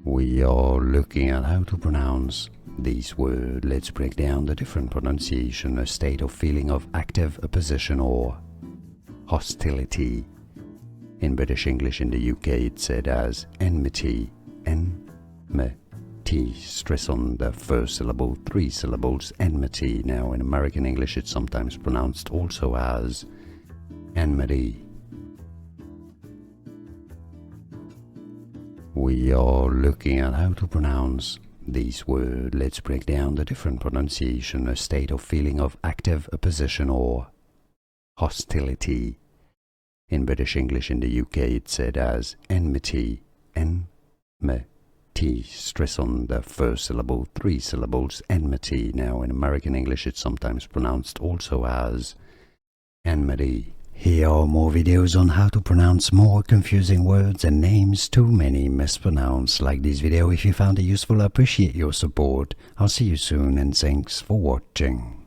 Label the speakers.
Speaker 1: We are looking at how to pronounce these words. Let's break down the different pronunciation. A state or feeling of active opposition or hostility. In British English in the UK it's said as enmity, enmity. Stress on the first syllable, 3 syllables, enmity. Now in American English it's sometimes pronounced also as enmity. We are looking at how to pronounce these words. Let's break down the different pronunciation. A state or feeling of active opposition or hostility. In British English in the UK it's said as enmity, enmity. Stress on the first syllable, 3 syllables, enmity. Now in American English it's sometimes pronounced also as enmity. Here are more videos on how to pronounce more confusing words and names too many mispronounced. Like this video if you found it useful. I appreciate your support. I'll see you soon and thanks for watching.